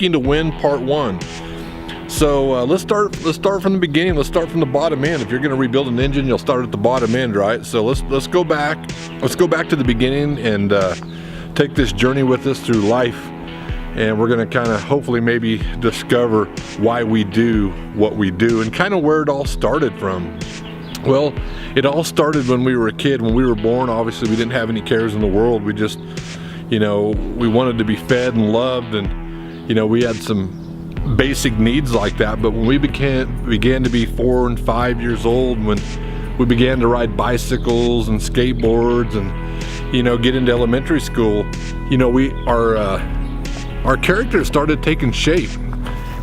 Asking to Win Part 1. So let's start from the beginning. Let's start from the bottom end. If you're going to rebuild an engine, you'll start at the bottom end, right? So let's go back. Let's go back to the beginning and take this journey with us through life. And we're going to kind of hopefully maybe discover why we do what we do and kind of where it all started from. Well, it all started when we were a kid. When we were born, obviously we didn't have any cares in the world. We just, we wanted to be fed and loved, and we had some basic needs like that. But when we began to be 4 and 5 years old, when we began to ride bicycles and skateboards and get into elementary school, our character started taking shape,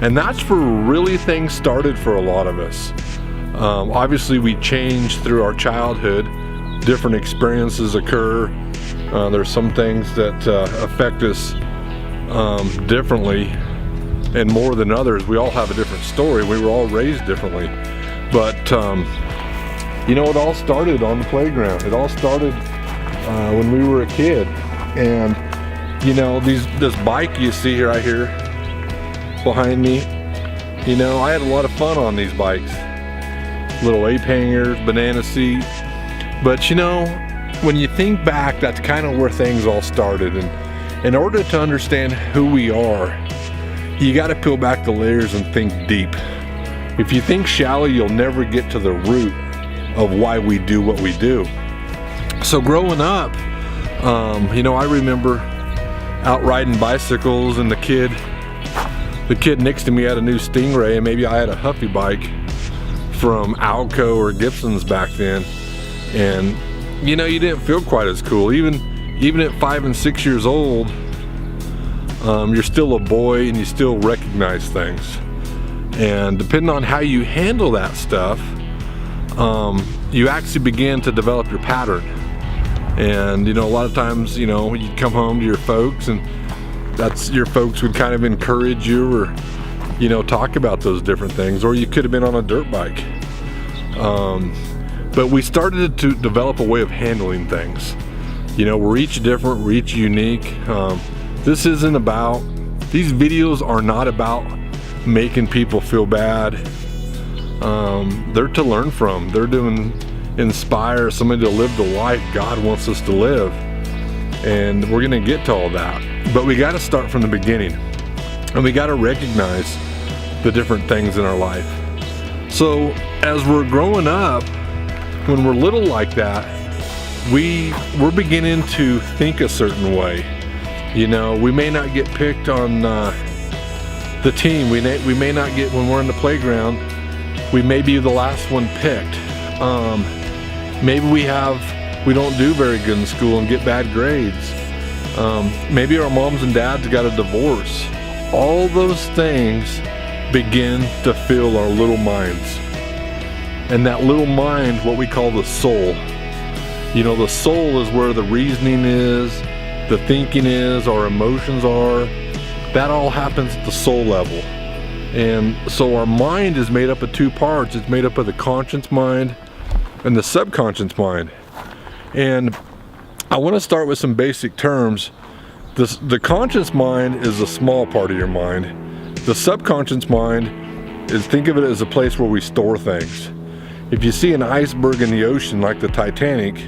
and that's where really things started for a lot of us. Obviously we change through our childhood. Different experiences occur. There's some things that affect us differently and more than others. We all have a different story. We were all raised differently. But it all started on the playground. It all started when we were a kid. And this bike you see right here behind me, I had a lot of fun on these bikes. Little ape hangers, banana seat. But when you think back, that's kind of where things all started. And in order to understand who we are, you got to peel back the layers and think deep. If you think shallow, you'll never get to the root of why we do what we do. So growing up, I remember out riding bicycles, and the kid next to me had a new Stingray, and maybe I had a Huffy bike from Alco or Gibson's back then. And you didn't feel quite as cool. Even at 5 and 6 years old, you're still a boy and you still recognize things. And depending on how you handle that stuff, you actually begin to develop your pattern. And a lot of times, you'd come home to your folks, and your folks would kind of encourage you or talk about those different things. Or you could have been on a dirt bike. But we started to develop a way of handling things. We're each different, we're each unique. These videos are not about making people feel bad. They're to learn from. They're to inspire somebody to live the life God wants us to live. And we're gonna get to all that. But we gotta start from the beginning. And we gotta recognize the different things in our life. So as we're growing up, when we're little like that, we're beginning to think a certain way. We may not get picked on the team. We may not get, when we're in the playground, we may be the last one picked. Maybe we don't do very good in school and get bad grades. Maybe our moms and dads got a divorce. All those things begin to fill our little minds. And that little mind, what we call the soul. The soul is where the reasoning is, the thinking is, our emotions are. That all happens at the soul level. And so our mind is made up of 2 parts. It's made up of the conscious mind and the subconscious mind. And I want to start with some basic terms. The conscious mind is a small part of your mind. The subconscious mind is, think of it as a place where we store things. If you see an iceberg in the ocean like the Titanic,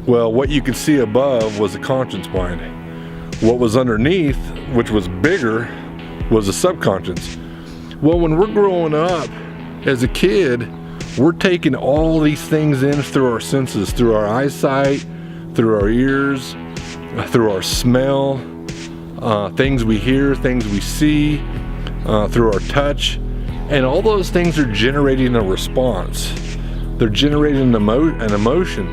well, what you could see above was the conscious mind. What was underneath, which was bigger, was the subconscious. Well, when we're growing up as a kid, we're taking all these things in through our senses, through our eyesight, through our ears, through our smell, things we hear, things we see, through our touch. And all those things are generating a response. They're generating an emotion.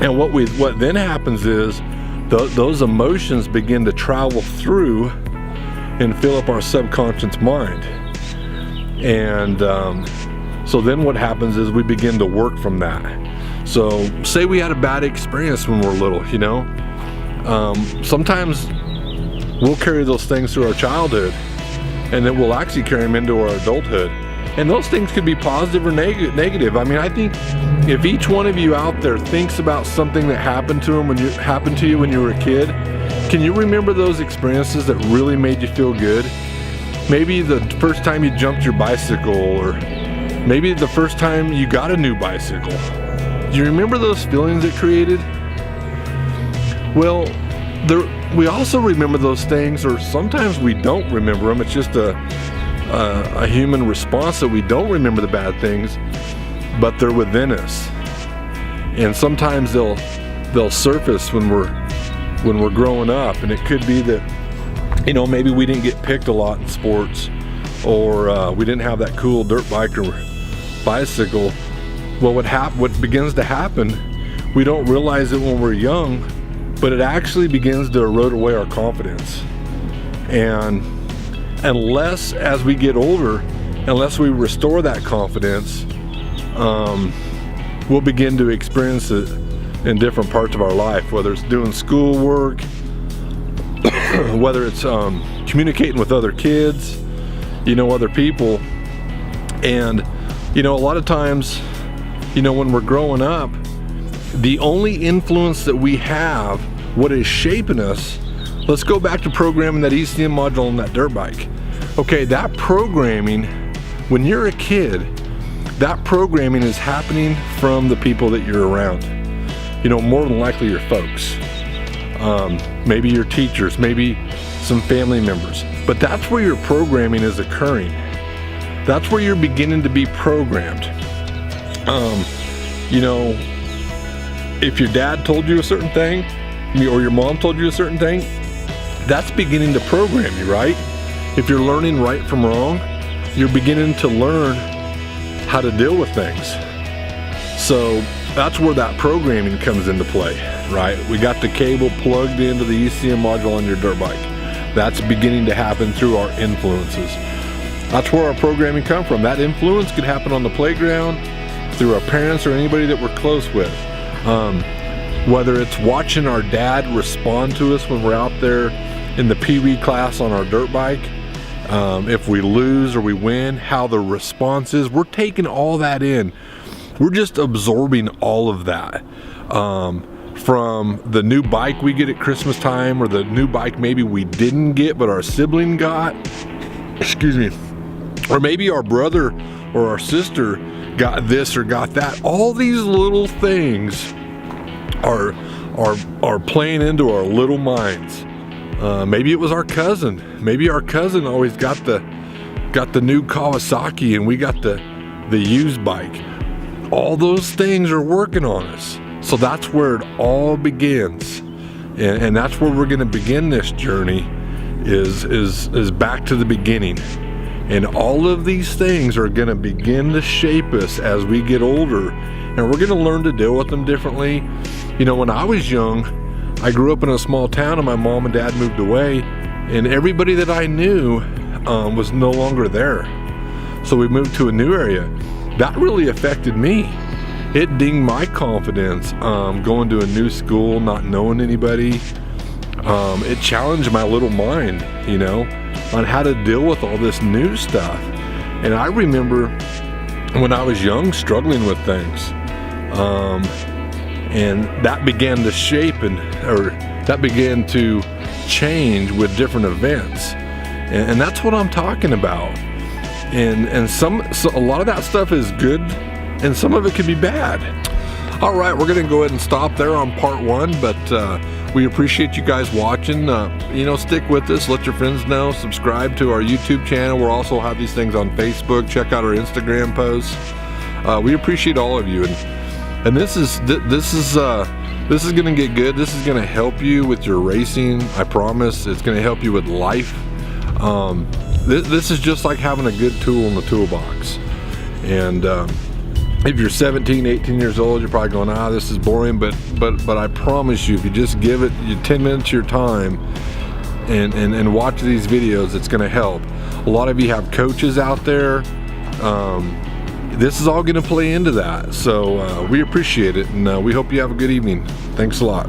And what then happens is those emotions begin to travel through and fill up our subconscious mind. And so then what happens is we begin to work from that. So say we had a bad experience when we're little, sometimes we'll carry those things through our childhood, and then we'll actually carry them into our adulthood. And those things could be positive or negative. I mean, I think if each one of you out there thinks about something that happened to you when you were a kid, can you remember those experiences that really made you feel good? maybe the first time you jumped your bicycle, or maybe the first time you got a new bicycle. Do you remember those feelings it created? Well, we also remember those things, or sometimes we don't remember them. It's just a human response that we don't remember the bad things, but they're within us. And sometimes they'll surface when we're growing up, and it could be that, you know, maybe we didn't get picked a lot in sports, or we didn't have that cool dirt bike or bicycle. Well, what begins to happen, we don't realize it when we're young, but it actually begins to erode away our confidence. And unless, as we get older, unless we restore that confidence, we'll begin to experience it in different parts of our life, whether it's doing schoolwork, whether it's communicating with other kids, you know, other people. And, you know, a lot of times, you know, when we're growing up, the only influence that we have, what is shaping us, let's go back to programming that ECM module on that dirt bike. Okay, that programming, when you're a kid, that programming is happening from the people that you're around. You know, more than likely your folks, maybe your teachers, maybe some family members, but that's where your programming is occurring. That's where you're beginning to be programmed. You know, if your dad told you a certain thing, or your mom told you a certain thing, that's beginning to program you, right? If you're learning right from wrong, you're beginning to learn how to deal with things. So that's where that programming comes into play, right? We got the cable plugged into the ECM module on your dirt bike. That's beginning to happen through our influences. That's where our programming comes from. That influence could happen on the playground, through our parents or anybody that we're close with. Whether it's watching our dad respond to us when we're out there in the Pee-wee class on our dirt bike, if we lose or we win, how the response is, we're taking all that in. We're just absorbing all of that. From the new bike we get at Christmas time, or the new bike maybe we didn't get but our sibling got, excuse me, or maybe our brother or our sister got this or got that. All these little things are playing into our little minds. Maybe it was our cousin. Maybe our cousin always got the new Kawasaki and we got the used bike. All those things are working on us. So that's where it all begins, and that's where we're going to begin this journey. Is back to the beginning. And all of these things are going to begin to shape us as we get older, and we're going to learn to deal with them differently. You know, when I was young, I grew up in a small town and my mom and dad moved away, and everybody that I knew was no longer there. So we moved to a new area. That really affected me. It dinged my confidence, going to a new school, not knowing anybody. It challenged my little mind, you know, on how to deal with all this new stuff. And I remember when I was young struggling with things, and that began to shape or that began to change with different events, and that's what I'm talking about. And so a lot of that stuff is good, and some of it can be bad. All right, we're gonna go ahead and stop there on part one, but we appreciate you guys watching. You know, stick with us, let your friends know, subscribe to our YouTube channel. We'll also have these things on Facebook. Check out our Instagram posts. We appreciate all of you, and this is gonna get good. This is gonna help you with your racing. I promise. It's gonna help you with life. This is just like having a good tool in the toolbox. And if you're 17, 18 years old, you're probably going, this is boring, but I promise you, if you just give it 10 minutes of your time and watch these videos, it's going to help. A lot of you have coaches out there. This is all going to play into that. So we appreciate it, and we hope you have a good evening. Thanks a lot.